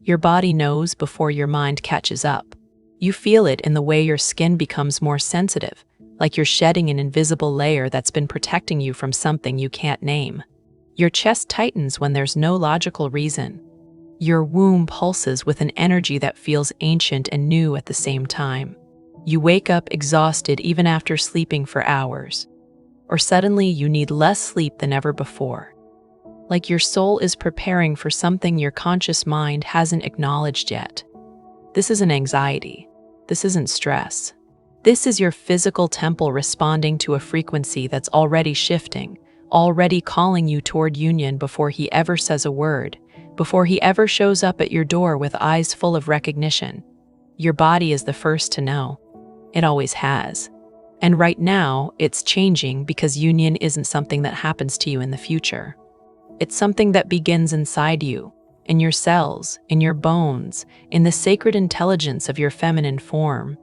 Your body knows before your mind catches up. You feel it in the way your skin becomes more sensitive, like you're shedding an invisible layer that's been protecting you from something you can't name. Your chest tightens when there's no logical reason. Your womb pulses with an energy that feels ancient and new at the same time. You wake up exhausted even after sleeping for hours. Or suddenly you need less sleep than ever before. Like your soul is preparing for something your conscious mind hasn't acknowledged yet. This isn't anxiety. This isn't stress. This is your physical temple responding to a frequency that's already shifting, already calling you toward union before he ever says a word, before he ever shows up at your door with eyes full of recognition. Your body is the first to know. It always has. And right now, it's changing because union isn't something that happens to you in the future. It's something that begins inside you, in your cells, in your bones, in the sacred intelligence of your feminine form.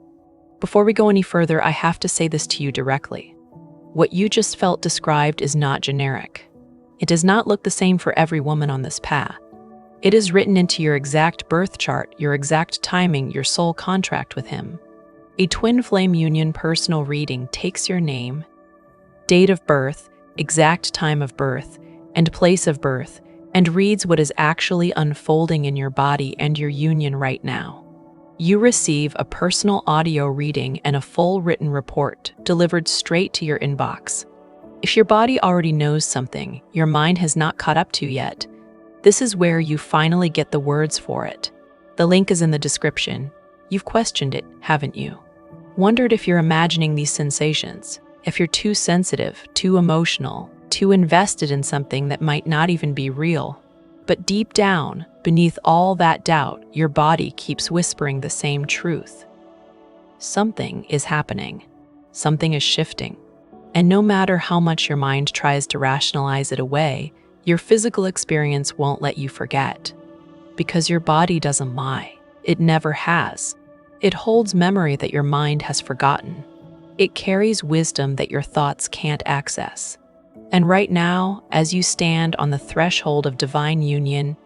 Before we go any further, I have to say this to you directly. What you just felt described is not generic. It does not look the same for every woman on this path. It is written into your exact birth chart, your exact timing, your soul contract with him. A twin flame union personal reading takes your name, date of birth, exact time of birth, and place of birth, and reads what is actually unfolding in your body and your union right now. You receive a personal audio reading and a full written report delivered straight to your inbox. If your body already knows something your mind has not caught up to yet, this is where you finally get the words for it. The link is in the description. You've questioned it, haven't you? Wondered if you're imagining these sensations, if you're too sensitive, too emotional, too invested in something that might not even be real. But deep down, beneath all that doubt, your body keeps whispering the same truth. Something is happening. Something is shifting. And no matter how much your mind tries to rationalize it away, your physical experience won't let you forget. Because your body doesn't lie. It never has. It holds memory that your mind has forgotten. It carries wisdom that your thoughts can't access. And right now, as you stand on the threshold of divine union,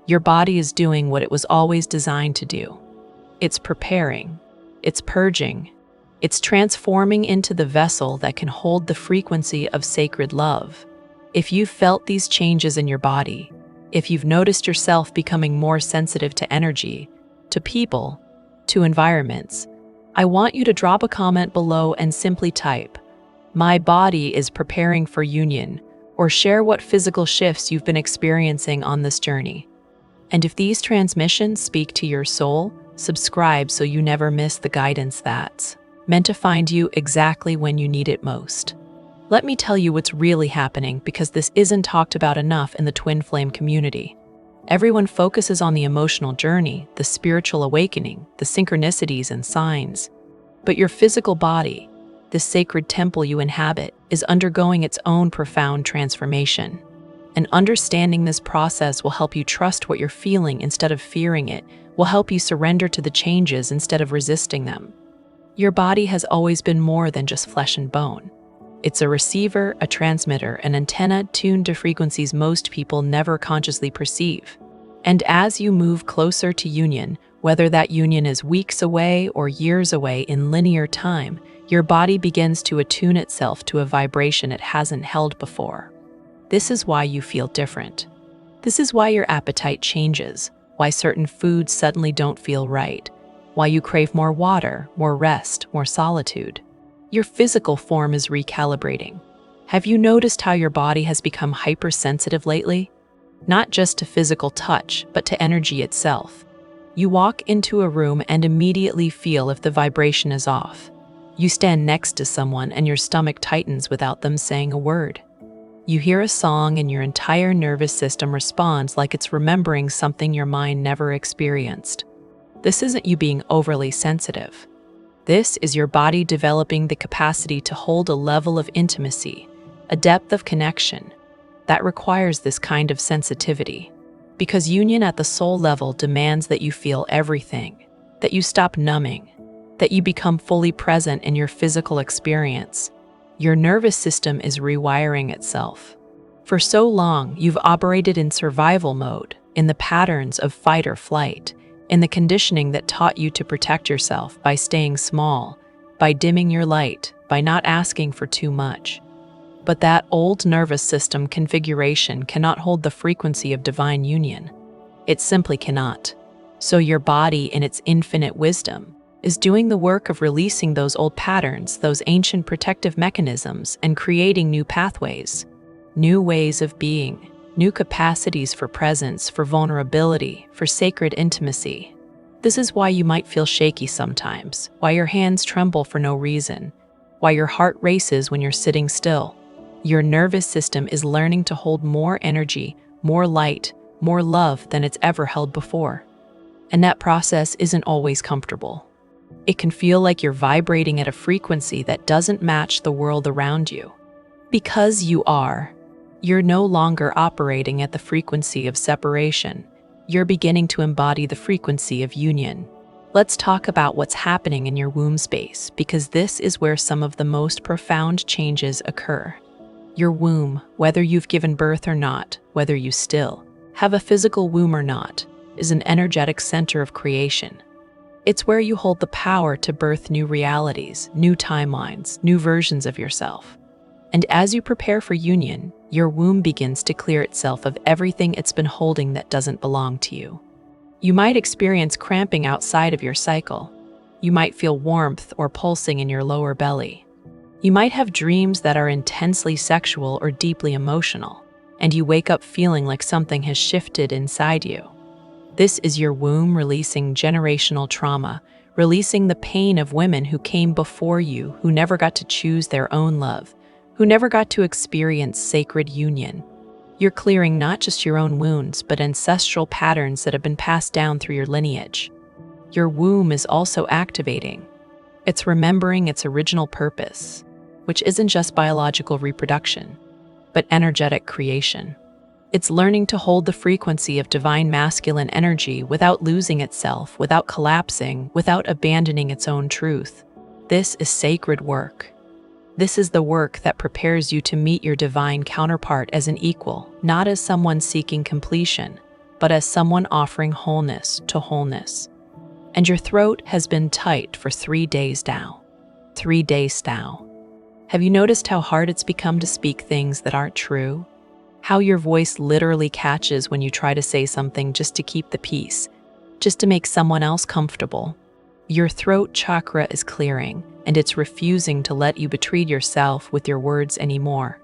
your body is doing what it was always designed to do. It's preparing. It's purging. It's transforming into the vessel that can hold the frequency of sacred love. If you've felt these changes in your body, if you've noticed yourself becoming more sensitive to energy, to people, to environments, I want you to drop a comment below and simply type, "My body is preparing for union," or share what physical shifts you've been experiencing on this journey. And if these transmissions speak to your soul, subscribe so you never miss the guidance that's meant to find you exactly when you need it most. Let me tell you what's really happening, because this isn't talked about enough in the twin flame community. Everyone focuses on the emotional journey, the spiritual awakening, the synchronicities and signs. But your physical body, the sacred temple you inhabit, is undergoing its own profound transformation. And understanding this process will help you trust what you're feeling instead of fearing it, will help you surrender to the changes instead of resisting them. Your body has always been more than just flesh and bone. It's a receiver, a transmitter, an antenna tuned to frequencies most people never consciously perceive. And as you move closer to union, whether that union is weeks away or years away in linear time, your body begins to attune itself to a vibration it hasn't held before. This is why you feel different. This is why your appetite changes, why certain foods suddenly don't feel right, why you crave more water, more rest, more solitude. Your physical form is recalibrating. Have you noticed how your body has become hypersensitive lately? Not just to physical touch, but to energy itself. You walk into a room and immediately feel if the vibration is off. You stand next to someone and your stomach tightens without them saying a word. You hear a song and your entire nervous system responds like it's remembering something your mind never experienced. This isn't you being overly sensitive. This is your body developing the capacity to hold a level of intimacy, a depth of connection, that requires this kind of sensitivity. Because union at the soul level demands that you feel everything, that you stop numbing, that you become fully present in your physical experience. Your nervous system is rewiring itself. For so long, you've operated in survival mode, in the patterns of fight or flight, in the conditioning that taught you to protect yourself by staying small, by dimming your light, by not asking for too much. But that old nervous system configuration cannot hold the frequency of divine union. It simply cannot. So your body, in its infinite wisdom, is doing the work of releasing those old patterns, those ancient protective mechanisms, and creating new pathways, new ways of being, new capacities for presence, for vulnerability, for sacred intimacy. This is why you might feel shaky sometimes, why your hands tremble for no reason, why your heart races when you're sitting still. Your nervous system is learning to hold more energy, more light, more love than it's ever held before. And that process isn't always comfortable. It can feel like you're vibrating at a frequency that doesn't match the world around you. Because you're no longer operating at the frequency of separation. You're beginning to embody the frequency of union. Let's talk about what's happening in your womb space, because this is where some of the most profound changes occur. Your womb, whether you've given birth or not, whether you still have a physical womb or not, is an energetic center of creation. It's where you hold the power to birth new realities, new timelines, new versions of yourself. And as you prepare for union, your womb begins to clear itself of everything it's been holding that doesn't belong to you. You might experience cramping outside of your cycle. You might feel warmth or pulsing in your lower belly. You might have dreams that are intensely sexual or deeply emotional, and you wake up feeling like something has shifted inside you. This is your womb releasing generational trauma, releasing the pain of women who came before you, who never got to choose their own love, who never got to experience sacred union. You're clearing not just your own wounds, but ancestral patterns that have been passed down through your lineage. Your womb is also activating. It's remembering its original purpose, which isn't just biological reproduction, but energetic creation. It's learning to hold the frequency of divine masculine energy without losing itself, without collapsing, without abandoning its own truth. This is sacred work. This is the work that prepares you to meet your divine counterpart as an equal, not as someone seeking completion, but as someone offering wholeness to wholeness. And your throat has been tight for 3 days now. 3 days now. Have you noticed how hard it's become to speak things that aren't true? How your voice literally catches when you try to say something just to keep the peace, just to make someone else comfortable? Your throat chakra is clearing, and it's refusing to let you betray yourself with your words anymore.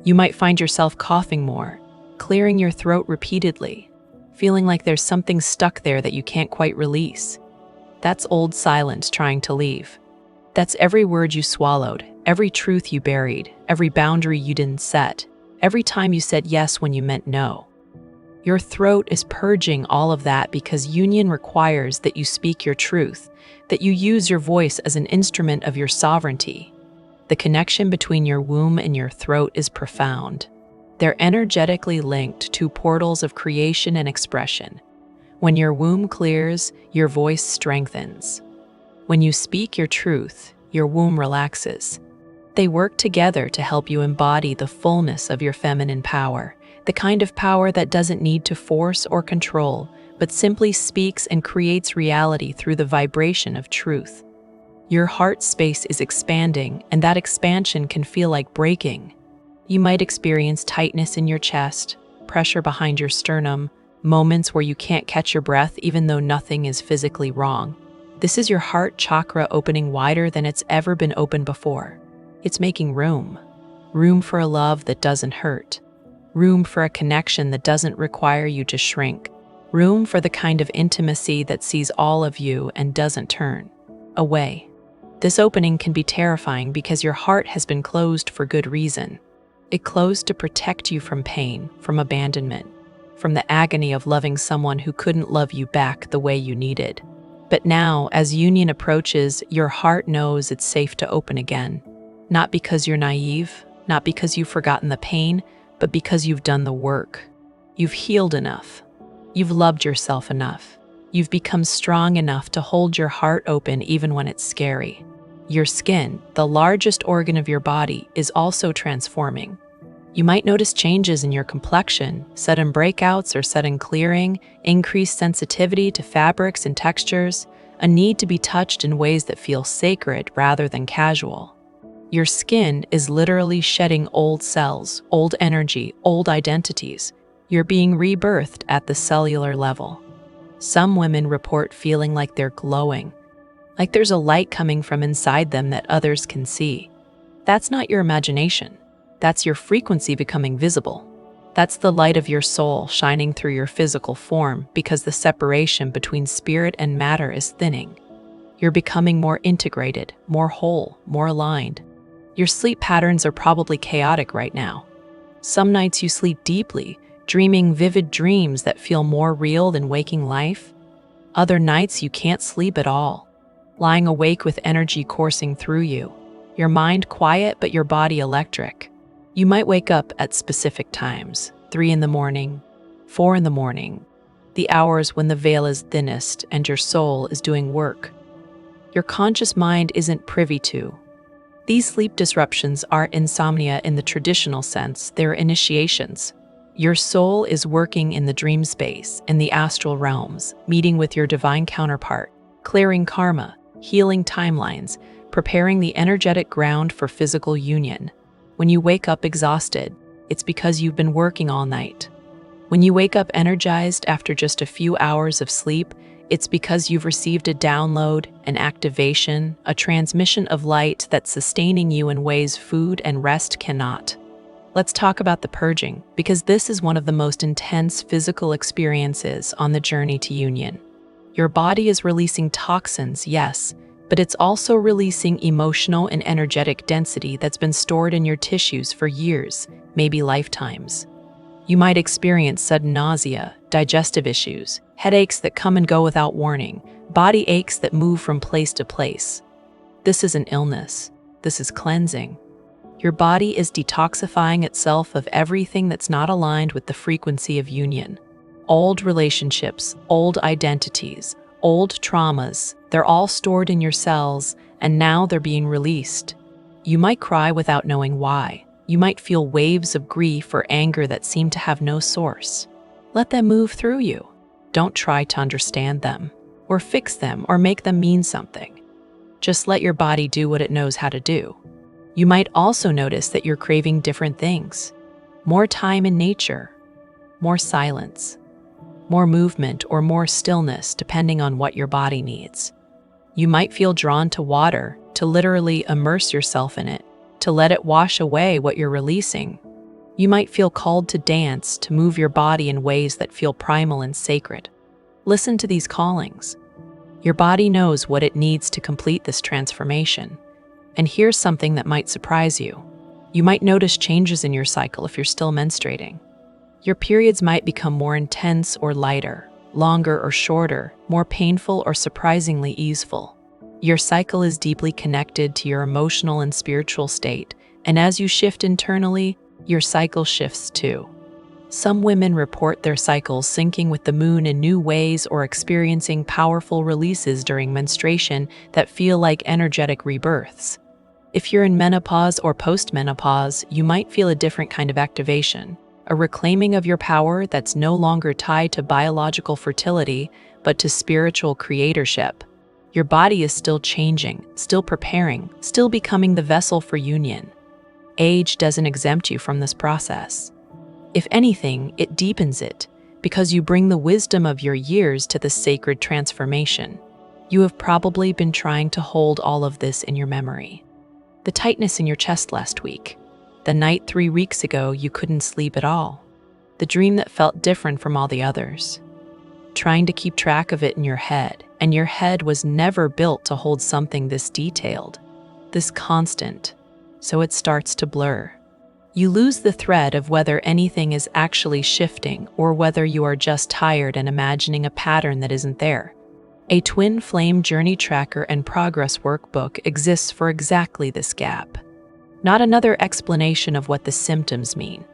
You might find yourself coughing more, clearing your throat repeatedly, feeling like there's something stuck there that you can't quite release. That's old silence trying to leave. That's every word you swallowed, every truth you buried, every boundary you didn't set, every time you said yes when you meant no. Your throat is purging all of that because union requires that you speak your truth, that you use your voice as an instrument of your sovereignty. The connection between your womb and your throat is profound. They're energetically linked to portals of creation and expression. When your womb clears, your voice strengthens. When you speak your truth, your womb relaxes. They work together to help you embody the fullness of your feminine power, the kind of power that doesn't need to force or control, but simply speaks and creates reality through the vibration of truth. Your heart space is expanding, and that expansion can feel like breaking. You might experience tightness in your chest, pressure behind your sternum, moments where you can't catch your breath even though nothing is physically wrong. This is your heart chakra opening wider than it's ever been opened before. It's making room. Room for a love that doesn't hurt. Room for a connection that doesn't require you to shrink. Room for the kind of intimacy that sees all of you and doesn't turn away. This opening can be terrifying because your heart has been closed for good reason. It closed to protect you from pain, from abandonment, from the agony of loving someone who couldn't love you back the way you needed. But now, as union approaches, your heart knows it's safe to open again. Not because you're naive, not because you've forgotten the pain, but because you've done the work. You've healed enough. You've loved yourself enough. You've become strong enough to hold your heart open even when it's scary. Your skin, the largest organ of your body, is also transforming. You might notice changes in your complexion, sudden breakouts or sudden clearing, increased sensitivity to fabrics and textures, a need to be touched in ways that feel sacred rather than casual. Your skin is literally shedding old cells, old energy, old identities. You're being rebirthed at the cellular level. Some women report feeling like they're glowing, like there's a light coming from inside them that others can see. That's not your imagination. That's your frequency becoming visible. That's the light of your soul shining through your physical form because the separation between spirit and matter is thinning. You're becoming more integrated, more whole, more aligned. Your sleep patterns are probably chaotic right now. Some nights you sleep deeply, dreaming vivid dreams that feel more real than waking life. Other nights you can't sleep at all, lying awake with energy coursing through you. Your mind quiet but your body electric. You might wake up at specific times, 3 in the morning, 4 in the morning, the hours when the veil is thinnest and your soul is doing work your conscious mind isn't privy to. These sleep disruptions aren't insomnia in the traditional sense, they're initiations. Your soul is working in the dream space, in the astral realms, meeting with your divine counterpart, clearing karma, healing timelines, preparing the energetic ground for physical union. When you wake up exhausted, it's because you've been working all night. When you wake up energized after just a few hours of sleep, it's because you've received a download, an activation, a transmission of light that's sustaining you in ways food and rest cannot. Let's talk about the purging, because this is one of the most intense physical experiences on the journey to union. Your body is releasing toxins, yes, but it's also releasing emotional and energetic density that's been stored in your tissues for years, maybe lifetimes. You might experience sudden nausea, digestive issues, headaches that come and go without warning, body aches that move from place to place. This isn't illness. This is cleansing. Your body is detoxifying itself of everything that's not aligned with the frequency of union. Old relationships, old identities, old traumas, they're all stored in your cells, and now they're being released. You might cry without knowing why. You might feel waves of grief or anger that seem to have no source. Let them move through you. Don't try to understand them, or fix them, or make them mean something. Just let your body do what it knows how to do. You might also notice that you're craving different things. More time in nature, more silence, more movement, or more stillness depending on what your body needs. You might feel drawn to water, to literally immerse yourself in it, to let it wash away what you're releasing. You might feel called to dance, to move your body in ways that feel primal and sacred. Listen to these callings. Your body knows what it needs to complete this transformation. And here's something that might surprise you. You might notice changes in your cycle if you're still menstruating. Your periods might become more intense or lighter, longer or shorter, more painful or surprisingly easeful. Your cycle is deeply connected to your emotional and spiritual state, and as you shift internally, your cycle shifts too. Some women report their cycles syncing with the moon in new ways or experiencing powerful releases during menstruation that feel like energetic rebirths. If you're in menopause or postmenopause, you might feel a different kind of activation, a reclaiming of your power that's no longer tied to biological fertility, but to spiritual creatorship. Your body is still changing, still preparing, still becoming the vessel for union. Age doesn't exempt you from this process. If anything, it deepens it, because you bring the wisdom of your years to the sacred transformation. You have probably been trying to hold all of this in your memory. The tightness in your chest last week. The night 3 weeks ago you couldn't sleep at all. The dream that felt different from all the others. Trying to keep track of it in your head, and your head was never built to hold something this detailed, this constant, so it starts to blur. You lose the thread of whether anything is actually shifting or whether you are just tired and imagining a pattern that isn't there. A twin flame journey tracker and progress workbook exists for exactly this gap. Not another explanation of what the symptoms mean.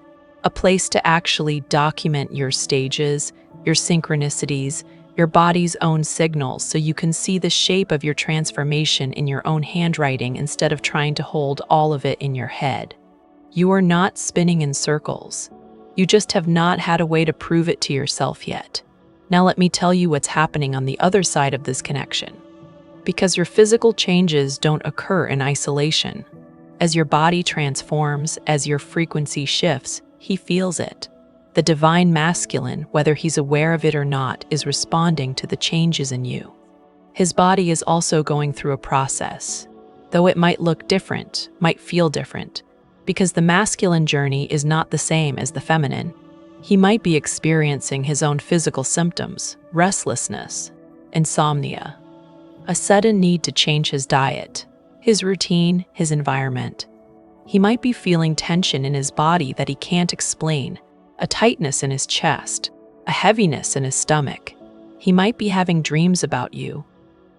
A place to actually document your stages, your synchronicities, your body's own signals so you can see the shape of your transformation in your own handwriting instead of trying to hold all of it in your head. You are not spinning in circles. You just have not had a way to prove it to yourself yet. Now let me tell you what's happening on the other side of this connection. Because your physical changes don't occur in isolation. As your body transforms, as your frequency shifts, he feels it. The divine masculine, whether he's aware of it or not, is responding to the changes in you. His body is also going through a process, though it might look different, might feel different, because the masculine journey is not the same as the feminine. He might be experiencing his own physical symptoms, restlessness, insomnia, a sudden need to change his diet, his routine, his environment. He might be feeling tension in his body that he can't explain, a tightness in his chest, a heaviness in his stomach. He might be having dreams about you,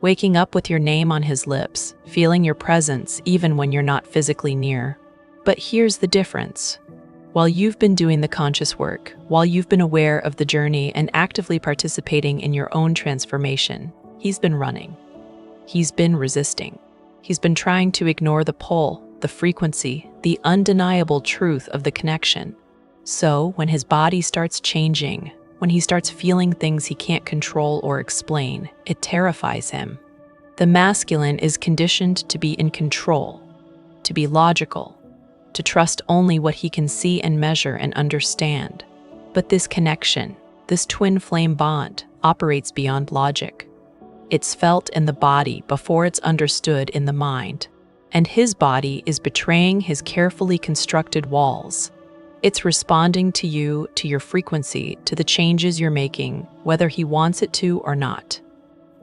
waking up with your name on his lips, feeling your presence even when you're not physically near. But here's the difference. While you've been doing the conscious work, while you've been aware of the journey and actively participating in your own transformation, he's been running. He's been resisting. He's been trying to ignore the pull, the frequency, the undeniable truth of the connection. So when his body starts changing, when he starts feeling things he can't control or explain, it terrifies him. The masculine is conditioned to be in control, to be logical, to trust only what he can see and measure and understand. But this connection, this twin flame bond, operates beyond logic. It's felt in the body before it's understood in the mind. And his body is betraying his carefully constructed walls. It's responding to you, to your frequency, to the changes you're making, whether he wants it to or not.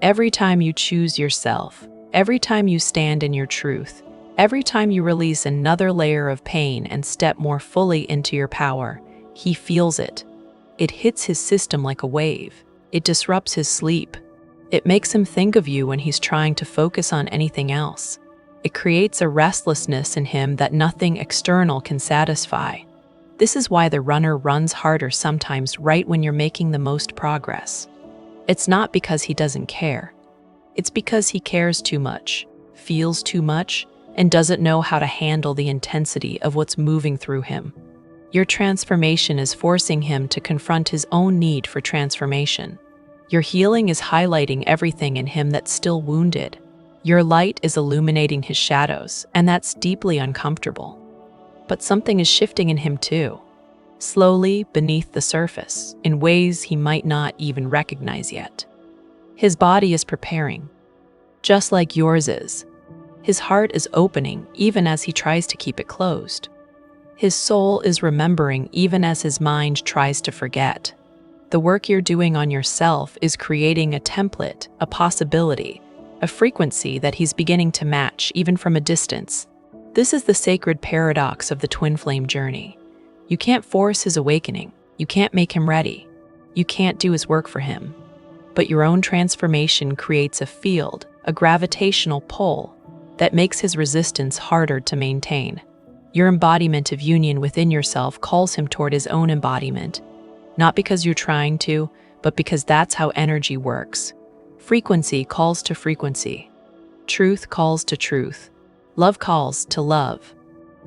Every time you choose yourself, every time you stand in your truth, every time you release another layer of pain and step more fully into your power, he feels it. It hits his system like a wave. It disrupts his sleep. It makes him think of you when he's trying to focus on anything else. It creates a restlessness in him that nothing external can satisfy. This is why the runner runs harder sometimes right when you're making the most progress. It's not because he doesn't care. It's because he cares too much, feels too much, and doesn't know how to handle the intensity of what's moving through him. Your transformation is forcing him to confront his own need for transformation. Your healing is highlighting everything in him that's still wounded. Your light is illuminating his shadows, and that's deeply uncomfortable. But something is shifting in him too, slowly beneath the surface, in ways he might not even recognize yet. His body is preparing, just like yours is. His heart is opening even as he tries to keep it closed. His soul is remembering even as his mind tries to forget. The work you're doing on yourself is creating a template, a possibility, a frequency that he's beginning to match even from a distance. This is the sacred paradox of the twin flame journey. You can't force his awakening. You can't make him ready. You can't do his work for him. But your own transformation creates a field, a gravitational pull, that makes his resistance harder to maintain. Your embodiment of union within yourself calls him toward his own embodiment, not because you're trying to, but because that's how energy works. Frequency calls to frequency. Truth calls to truth. Love calls to love.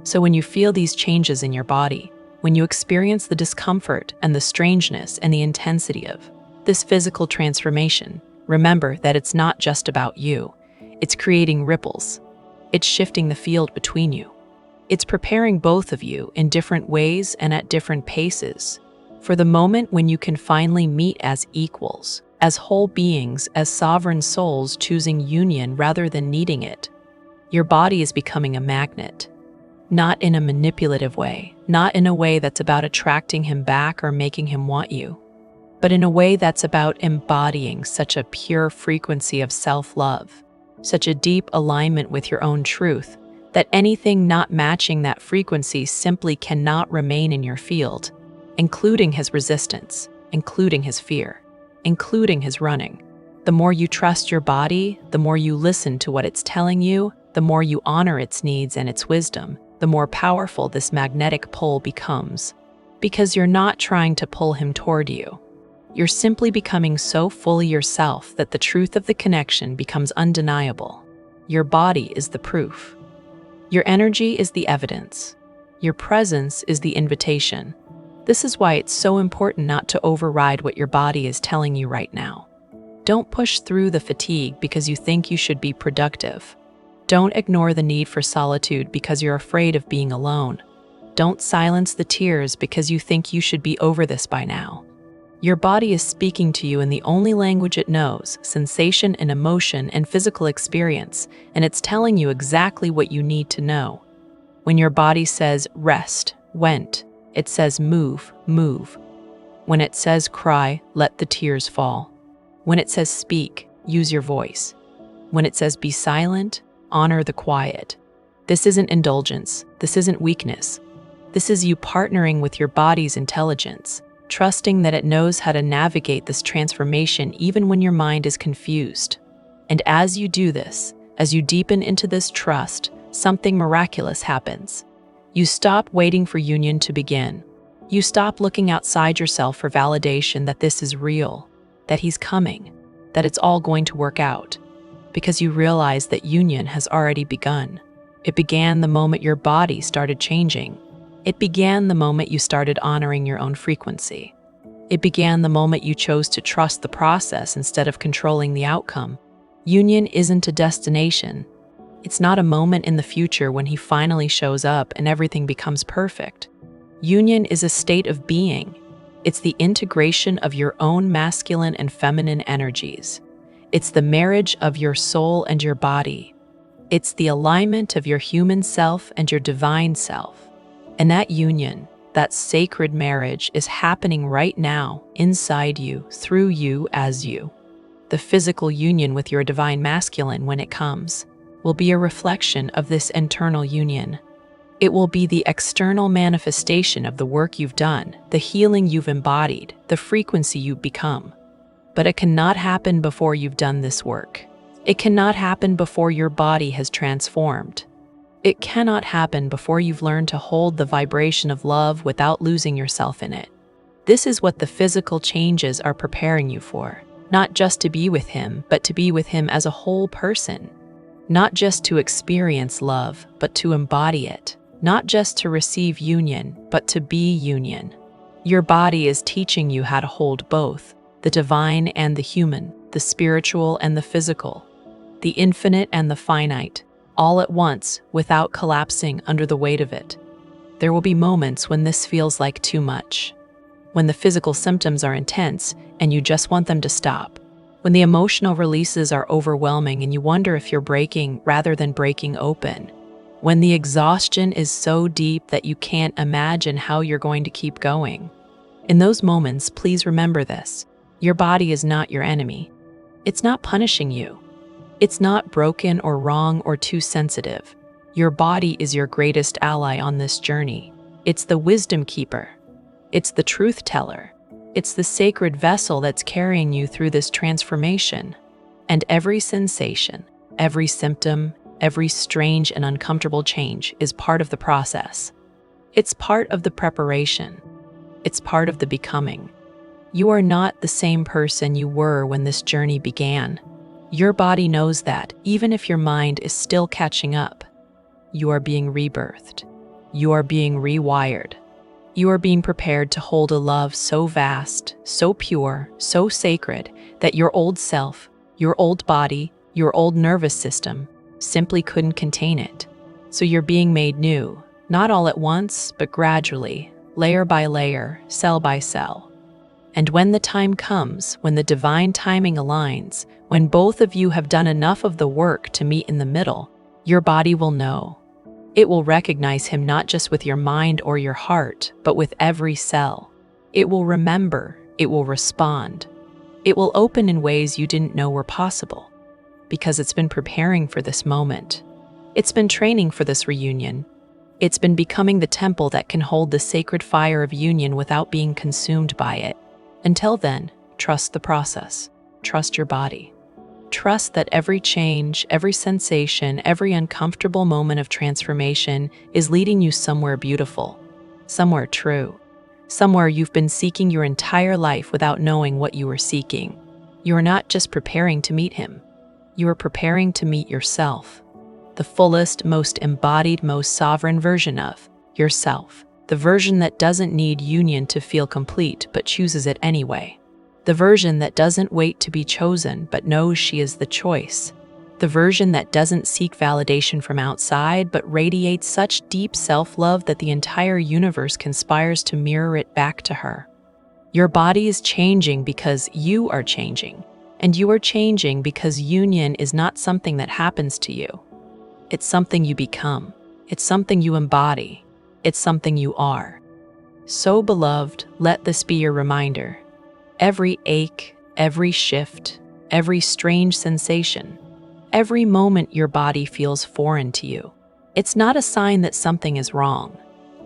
So when you feel these changes in your body, when you experience the discomfort and the strangeness and the intensity of this physical transformation, remember that it's not just about you. It's creating ripples. It's shifting the field between you. It's preparing both of you in different ways and at different paces for the moment when you can finally meet as equals, as whole beings, as sovereign souls choosing union rather than needing it. Your body is becoming a magnet, not in a manipulative way, not in a way that's about attracting him back or making him want you, but in a way that's about embodying such a pure frequency of self-love, such a deep alignment with your own truth, that anything not matching that frequency simply cannot remain in your field, including his resistance, including his fear, including his running. The more you trust your body, the more you listen to what it's telling you, the more you honor its needs and its wisdom, the more powerful this magnetic pull becomes. Because you're not trying to pull him toward you. You're simply becoming so fully yourself that the truth of the connection becomes undeniable. Your body is the proof. Your energy is the evidence. Your presence is the invitation. This is why it's so important not to override what your body is telling you right now. Don't push through the fatigue because you think you should be productive. Don't ignore the need for solitude because you're afraid of being alone. Don't silence the tears because you think you should be over this by now. Your body is speaking to you in the only language it knows, sensation and emotion and physical experience, and it's telling you exactly what you need to know. When your body says rest, went, it says move, move. When it says cry, let the tears fall. When it says speak, use your voice. When it says be silent, honor the quiet. This isn't indulgence. This isn't weakness. This is you partnering with your body's intelligence, trusting that it knows how to navigate this transformation even when your mind is confused. And as you do this, as you deepen into this trust, something miraculous happens. You stop waiting for union to begin. You stop looking outside yourself for validation that this is real, that he's coming, that it's all going to work out, because you realize that union has already begun. It began the moment your body started changing. It began the moment you started honoring your own frequency. It began the moment you chose to trust the process instead of controlling the outcome. Union isn't a destination. It's not a moment in the future when he finally shows up and everything becomes perfect. Union is a state of being. It's the integration of your own masculine and feminine energies. It's the marriage of your soul and your body. It's the alignment of your human self and your divine self. And that union, that sacred marriage, is happening right now, inside you, through you, as you. The physical union with your divine masculine, when it comes, will be a reflection of this internal union. It will be the external manifestation of the work you've done, the healing you've embodied, the frequency you've become. But it cannot happen before you've done this work. It cannot happen before your body has transformed. It cannot happen before you've learned to hold the vibration of love without losing yourself in it. This is what the physical changes are preparing you for. Not just to be with him, but to be with him as a whole person. Not just to experience love, but to embody it. Not just to receive union, but to be union. Your body is teaching you how to hold both, the divine and the human, the spiritual and the physical, the infinite and the finite, all at once without collapsing under the weight of it. There will be moments when this feels like too much, when the physical symptoms are intense and you just want them to stop, when the emotional releases are overwhelming and you wonder if you're breaking rather than breaking open, when the exhaustion is so deep that you can't imagine how you're going to keep going. In those moments, please remember this. Your body is not your enemy. It's not punishing you. It's not broken or wrong or too sensitive. Your body is your greatest ally on this journey. It's the wisdom keeper. It's the truth teller. It's the sacred vessel that's carrying you through this transformation. And every sensation, every symptom, every strange and uncomfortable change is part of the process. It's part of the preparation. It's part of the becoming. You are not the same person you were when this journey began. Your body knows that, even if your mind is still catching up. You are being rebirthed. You are being rewired. You are being prepared to hold a love so vast, so pure, so sacred that your old self, your old body, your old nervous system simply couldn't contain it. So you're being made new, not all at once, but gradually, layer by layer, cell by cell. And when the time comes, when the divine timing aligns, when both of you have done enough of the work to meet in the middle, your body will know. It will recognize him not just with your mind or your heart, but with every cell. It will remember, it will respond. It will open in ways you didn't know were possible, because it's been preparing for this moment. It's been training for this reunion. It's been becoming the temple that can hold the sacred fire of union without being consumed by it. Until then, trust the process. Trust your body. Trust that every change, every sensation, every uncomfortable moment of transformation is leading you somewhere beautiful, somewhere true, somewhere you've been seeking your entire life without knowing what you were seeking. You are not just preparing to meet him. You are preparing to meet yourself, the fullest, most embodied, most sovereign version of yourself, the version that doesn't need union to feel complete but chooses it anyway. The version that doesn't wait to be chosen but knows she is the choice. The version that doesn't seek validation from outside but radiates such deep self-love that the entire universe conspires to mirror it back to her. Your body is changing because you are changing, and you are changing because union is not something that happens to you. It's something you become. It's something you embody. It's something you are. So, beloved, let this be your reminder. Every ache, every shift, every strange sensation, every moment your body feels foreign to you, it's not a sign that something is wrong.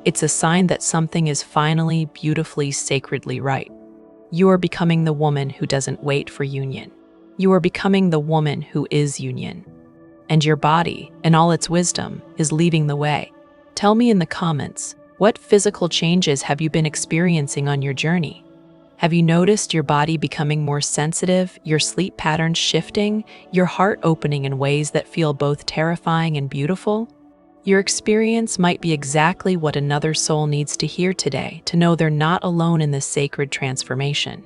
It's a sign that something is finally, beautifully, sacredly right. You are becoming the woman who doesn't wait for union. You are becoming the woman who is union. And your body, in all its wisdom, is leading the way. Tell me in the comments, what physical changes have you been experiencing on your journey? Have you noticed your body becoming more sensitive, your sleep patterns shifting, your heart opening in ways that feel both terrifying and beautiful? Your experience might be exactly what another soul needs to hear today, to know they're not alone in this sacred transformation.